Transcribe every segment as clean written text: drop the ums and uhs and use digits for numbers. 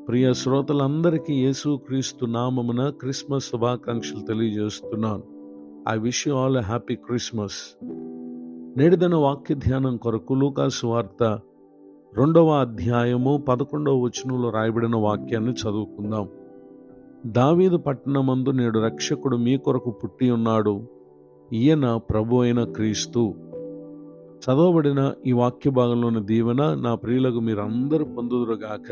ప్రియ శ్రోతలందరికీ యేసుక్రీస్తు నామమున క్రిస్మస్ శుభాకాంక్షలు తెలియజేస్తున్నాను. I wish you all a happy Christmas. నేటిదిన వాక్య ధ్యానం కొరకు లూకా సువార్త 2వ అధ్యాయము 11వ వచనంలో రాయబడిన వాక్యాన్ని చదువుకుందాం. దావీదు పట్టణమందు నేడు రక్షకుడు మీ కొరకు పుట్టి ఉన్నాడు, ఈయన ప్రభు అయిన క్రీస్తు. చదవబడిన ఈ వాక్య భాగంలోని దీవెన నా ప్రియులకు మీరందరూ పొందుదురుగాక.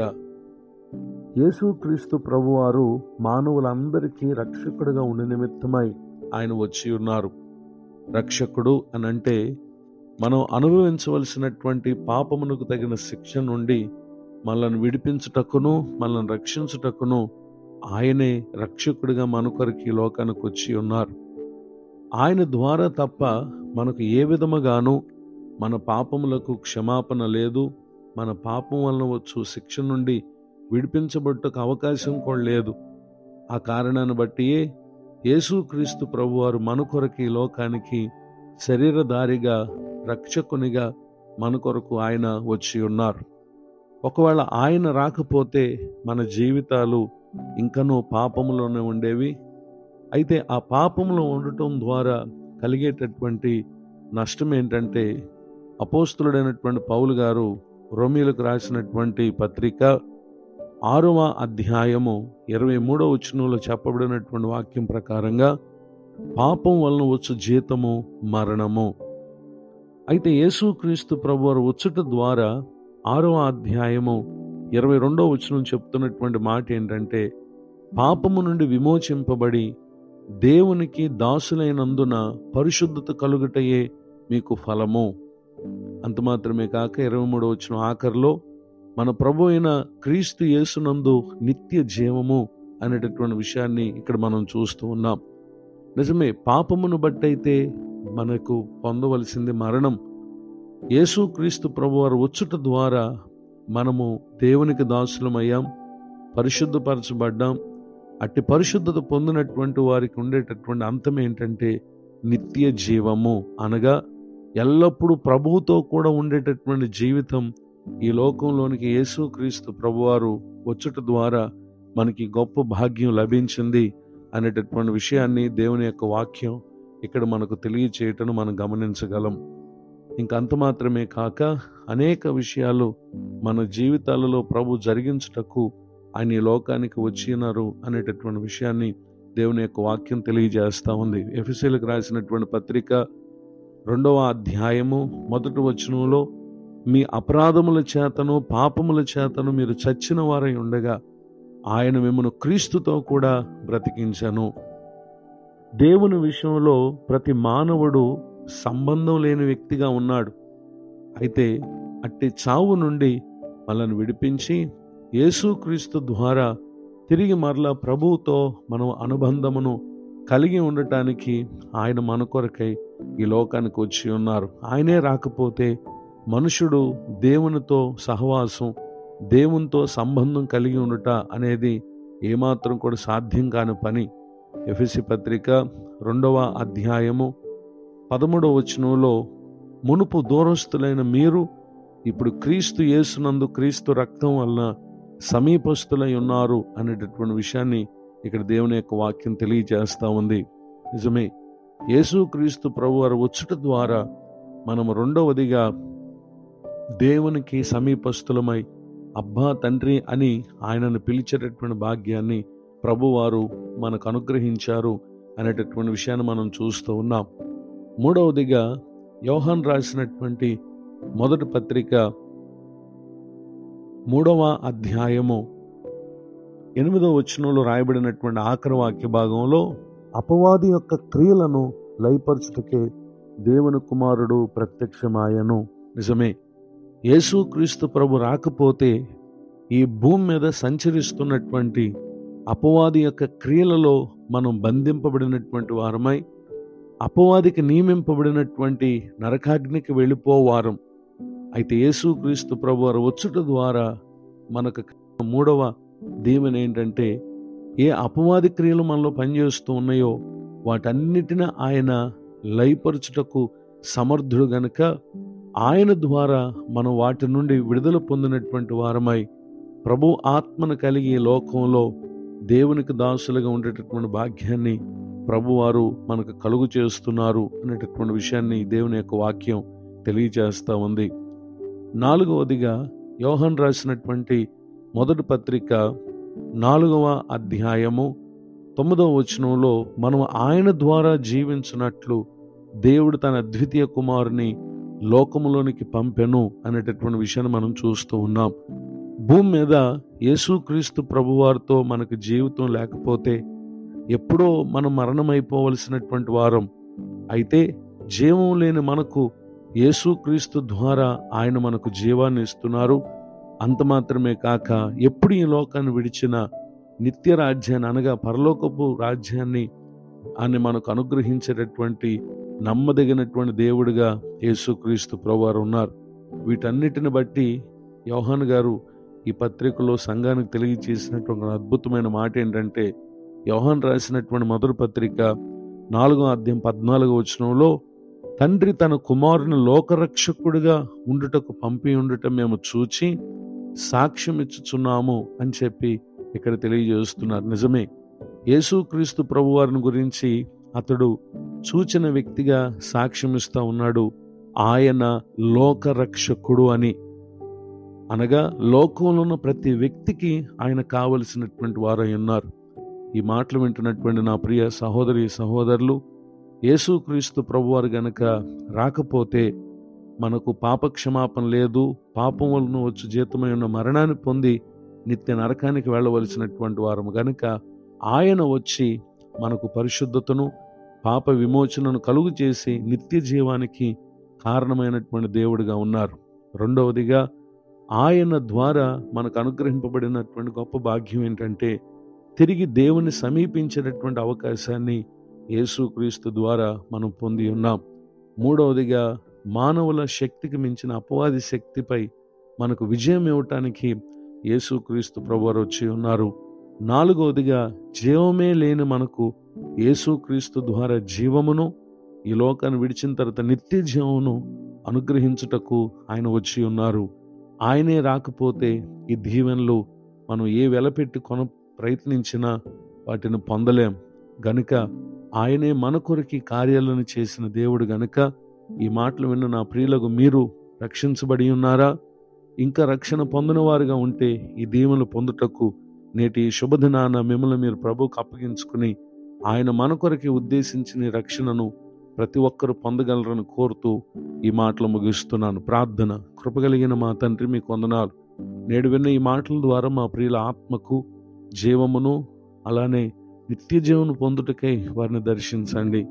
యేసుక్రీస్తు ప్రభువారు మానవులందరికీ రక్షకుడిగా ఉండే నిమిత్తమై ఆయన వచ్చి ఉన్నారు. రక్షకుడు అనంటే మనం అనుభవించవలసినటువంటి పాపమునకు తగిన శిక్ష నుండి మనల్ని విడిపించుటకును మనల్ని రక్షించుటకును ఆయనే రక్షకుడిగా మన కొరకు ఈ లోకానికి వచ్చి ఉన్నారు. ఆయన ద్వారా తప్ప మనకు ఏ విధముగాను మన పాపములకు క్షమాపణ లేదు. మన పాపం వలన వచ్చు శిక్ష నుండి విడిపించబట్టుకు అవకాశం కూడా లేదు. ఆ కారణాన్ని బట్టియే యేసుక్రీస్తు ప్రభువారు మన కొరకు ఈ లోకానికి శరీరధారిగా రక్షకునిగా మన కొరకు ఆయన వచ్చి ఉన్నారు. ఒకవేళ ఆయన రాకపోతే మన జీవితాలు ఇంకనూ పాపములోనే ఉండేవి. అయితే ఆ పాపములో ఉండటం ద్వారా కలిగేటటువంటి నష్టం ఏంటంటే, అపోస్తులుడైనటువంటి పౌలు గారు రోమీయులకు రాసినటువంటి పత్రిక 6వ అధ్యాయము 23వ వచనంలో చెప్పబడినటువంటి వాక్యం ప్రకారంగా పాపం వలన వచ్చు జీతము మరణము. అయితే యేసుక్రీస్తు ప్రభువారు వచ్చుట ద్వారా 6వ అధ్యాయము 22వ వచనం చెప్తున్నటువంటి మాట ఏంటంటే, పాపము నుండి విమోచింపబడి దేవునికి దాసులైనందున పరిశుద్ధత కలుగుటయే మీకు ఫలము. అంత మాత్రమే కాక 23వ వచనం ఆఖరిలో మన ప్రభు అయిన క్రీస్తు యేసునందు నిత్య జీవము అనేటటువంటి విషయాన్ని ఇక్కడ మనం చూస్తూ ఉన్నాం. నిజమే, పాపమును బట్టయితే మనకు పొందవలసింది మరణం. యేసుక్రీస్తు ప్రభువారు వచ్చుట ద్వారా మనము దేవునికి దాసులమయ్యాం, పరిశుద్ధపరచబడ్డాం. అట్టి పరిశుద్ధత పొందినటువంటి వారికి ఉండేటటువంటి అంతం ఏంటంటే నిత్య జీవము, అనగా ఎల్లప్పుడూ ప్రభువుతో కూడా ఉండేటటువంటి జీవితం. ఈ లోకంలోనికి యేసుక్రీస్తు ప్రభువారు వచ్చుట ద్వారా మనకి గొప్ప భాగ్యం లభించింది అనేటటువంటి విషయాన్ని దేవుని యొక్క వాక్యం ఇక్కడ మనకు తెలియచేయటను మనం గమనించగలం. ఇంకంత మాత్రమే కాక అనేక విషయాలు మన జీవితాలలో ప్రభు జరిగించుటకు ఆయన ఈ లోకానికి వచ్చినారు అనేటటువంటి విషయాన్ని దేవుని యొక్క వాక్యం తెలియజేస్తూ ఉంది. ఎఫెసీయులకు రాసినటువంటి పత్రిక 2వ అధ్యాయము 1వ వచనంలో, మీ అపరాధముల చేతను పాపముల చేతను మీరు చచ్చిన వారై ఉండగా ఆయన మిమ్మల్ని క్రీస్తుతో కూడా బ్రతికించెను. దేవుని విషయంలో ప్రతి మానవుడు సంబంధం లేని వ్యక్తిగా ఉన్నాడు. అయితే అట్టి చావు నుండి మనల్ని విడిపించి యేసుక్రీస్తు ద్వారా తిరిగి మరలా ప్రభువుతో మనం అనుబంధమును కలిగి ఉండటానికి ఆయన మన కొరకై ఈ లోకానికి వచ్చి ఉన్నారు. ఆయనే రాకపోతే మనుషుడు దేవునితో సహవాసం, దేవునితో సంబంధం కలిగి ఉండట అనేది ఏమాత్రం కూడా సాధ్యం కాని పని. ఎఫెసీ పత్రిక 2వ అధ్యాయము 13వ వచనంలో, మునుపు దూరస్తులైన మీరు ఇప్పుడు క్రీస్తు యేసునందు క్రీస్తు రక్తం వలన సమీపస్తులై ఉన్నారు అనేటటువంటి విషయాన్ని ఇక్కడ దేవుని యొక్క వాక్యం తెలియజేస్తూ ఉంది. నిజమే, యేసుక్రీస్తు ప్రభువారు వచ్చుట ద్వారా మనము రెండవదిగా దేవునికి సమీపస్తులమై అబ్బా తండ్రి అని ఆయనను పిలిచేటటువంటి భాగ్యాన్ని ప్రభువారు మనకు అనుగ్రహించారు అనేటటువంటి విషయాన్ని మనం చూస్తూ ఉన్నాం. మూడవదిగా యోహాను రాసినటువంటి మొదటి పత్రిక 3వ అధ్యాయము 8వ వచనంలో రాయబడినటువంటి ఆఖరి వాక్య భాగంలో, అపవాది యొక్క క్రియలను లయపరచుటకే దేవుని కుమారుడు ప్రత్యక్షమాయను. నిజమే, యేసుక్రీస్తు ప్రభు రాకపోతే ఈ భూమి మీద సంచరిస్తున్నటువంటి అపవాది యొక్క క్రియలలో మనం బంధింపబడినటువంటి వారమై, అపవాదికి నియమింపబడినటువంటి నరకాగ్నికి వెళ్ళిపోవారం. అయితే యేసుక్రీస్తు ప్రభు వారు వచ్చుట ద్వారా మనకు 3వ దీవెన ఏంటంటే, ఏ అపవాది క్రియలు మనలో పనిచేస్తూ ఉన్నాయో వాటన్నిటిని ఆయన లయపరచుటకు సమర్థుడు గనుక ఆయన ద్వారా మనం వాటి నుండి విడుదల పొందినటువంటి వారమై ప్రభు ఆత్మను కలిగి ఈ లోకంలో దేవునికి దాసులుగా ఉండేటటువంటి భాగ్యాన్ని ప్రభువారు మనకు కలుగు చేస్తున్నారు అనేటటువంటి విషయాన్ని దేవుని యొక్క వాక్యం తెలియజేస్తూ ఉంది. 4వదిగా యోహాను రాసినటువంటి మొదటి పత్రిక 4వ అధ్యాయము 9వ వచనంలో మనం ఆయన ద్వారా జీవించినట్లు దేవుడు తన అద్వితీయ కుమారుని లోకములోనికి పంపెను అనేటటువంటి విషయాన్ని మనం చూస్తూ ఉన్నాం. భూమి మీద యేసుక్రీస్తు ప్రభువారితో మనకు జీవితం లేకపోతే ఎప్పుడో మనం మరణమైపోవలసినటువంటి వారం. అయితే జీవం లేని మనకు యేసుక్రీస్తు ద్వారా ఆయన మనకు జీవాన్ని ఇస్తున్నారు. అంత మాత్రమే కాక ఎప్పుడు ఈ లోకాన్ని విడిచిన నిత్య రాజ్యాన్ని అనగా పరలోకపు రాజ్యాన్ని ఆయన మనకు అనుగ్రహించేటటువంటి నమ్మదగినటువంటి దేవుడిగా యేసుక్రీస్తు ప్రభువారు ఉన్నారు. వీటన్నిటిని బట్టి యోహాను గారు ఈ పత్రికలో సంఘానికి తెలియజేసినటువంటి అద్భుతమైన మాట ఏంటంటే, యోహాను రాసినటువంటి మొదటి పత్రిక 4వ అధ్యాయం 14వ వచనంలో, తండ్రి తన కుమారుని లోకరక్షకుడిగా ఉండుటకు పంపి ఉండటం మేము చూచి సాక్ష్యం ఇచ్చుచున్నాము అని చెప్పి ఇక్కడ తెలియజేస్తున్నారు. నిజమే, యేసుక్రీస్తు ప్రభువారిని గురించి అతడు చూచిన వ్యక్తిగా సాక్ష్యం ఇస్తా ఉన్నాడు. ఆయన లోకరక్షకుడు అని, అనగా లోకంలో ఉన్న ప్రతి వ్యక్తికి ఆయన కావలసినటువంటి వారై ఉన్నారు. ఈ మాటలు వింటున్నటువంటి నా ప్రియ సహోదరి సహోదరులు, యేసుక్రీస్తు ప్రభువారు గనక రాకపోతే మనకు పాపక్షమాపణ లేదు. పాపం వలన వచ్చి జీతమై ఉన్న మరణాన్ని పొంది నిత్య నరకానికి వెళ్ళవలసినటువంటి వారము గనక ఆయన వచ్చి మనకు పరిశుద్ధతను పాప విమోచనను కలుగు చేసి నిత్య జీవానికి కారణమైనటువంటి దేవుడిగా ఉన్నారు. రెండవదిగా ఆయన ద్వారా మనకు అనుగ్రహింపబడినటువంటి గొప్ప భాగ్యం ఏంటంటే, తిరిగి దేవుని సమీపించేటటువంటి అవకాశాన్ని యేసుక్రీస్తు ద్వారా మనం పొంది ఉన్నాం. మూడవదిగా మానవుల శక్తికి మించిన అపవాది శక్తిపై మనకు విజయం ఇవ్వటానికి యేసుక్రీస్తు ప్రభువారు వచ్చి ఉన్నారు. 4వదిగా జీవమే లేని మనకు యేసుక్రీస్తు ద్వారా జీవమును, ఈ లోకాన్ని విడిచిన తర్వాత నిత్య జీవమును అనుగ్రహించుటకు ఆయన వచ్చి ఉన్నారు. ఆయనే రాకపోతే ఈ దీవెనలు మనం ఏ వెలపెట్టి ప్రయత్నించినా వాటిని పొందలేం. గనుక ఆయనే మన కొరకు కార్యాలను చేసిన దేవుడు గనుక ఈ మాటలు విన్న నా ప్రియులకు మీరు రక్షించబడి ఉన్నారా? ఇంకా రక్షణ పొందిన వారుగా ఉంటే ఈ దీవెనలు పొందుటకు నేటి శుభదినాన మిమ్మల్ని మీరు ప్రభువుకు అప్పగించుకుని ఆయన మన కొరకు ఉద్దేశించిన ఈ రక్షణను ప్రతి ఒక్కరు పొందగలరని కోరుతూ ఈ మాటలు ముగిస్తున్నాను. ప్రార్థన. కృపగలిగిన మా తండ్రి, మీకు వందనాలు. నేడు విన్న ఈ మాటల ద్వారా మా ప్రియుల ఆత్మకు జీవమును, అలానే నిత్య జీవను పొందుటకై వారిని దర్శించండి.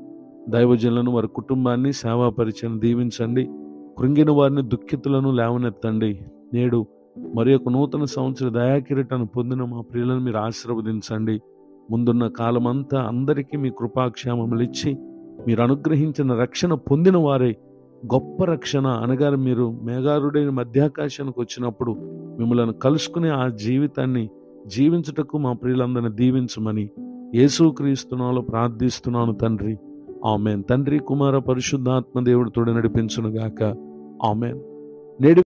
దైవజనులను, వారి కుటుంబాన్ని, సేవా పరిచయం దీవించండి. కృంగిన వారిని, దుఃఖితులను లేవనెత్తండి. నేడు మరి ఒక నూతన సంవత్సర దయాకిరీటాన్ని పొందిన మా ప్రియులను మీరు ఆశీర్వదించండి. ముందున్న కాలమంతా అందరికీ మీ కృపాక్షేమములు ఇచ్చి మీరు అనుగ్రహించిన రక్షణ పొందిన వారే గొప్ప రక్షణ అనగా మీరు మేఘారుడైన మధ్యాకాశానికి వచ్చినప్పుడు మిమ్మల్ని కలుసుకునే ఆ జీవితాన్ని జీవించుటకు మా ప్రియులందరినీ దీవించమని యేసుక్రీస్తు నామములో ప్రార్థిస్తున్నాను తండ్రి. ఆమేన్. తండ్రి, కుమార, పరిశుద్ధాత్మ దేవుడు తోడు నడిపించును గాక. ఆమేన్. నేడు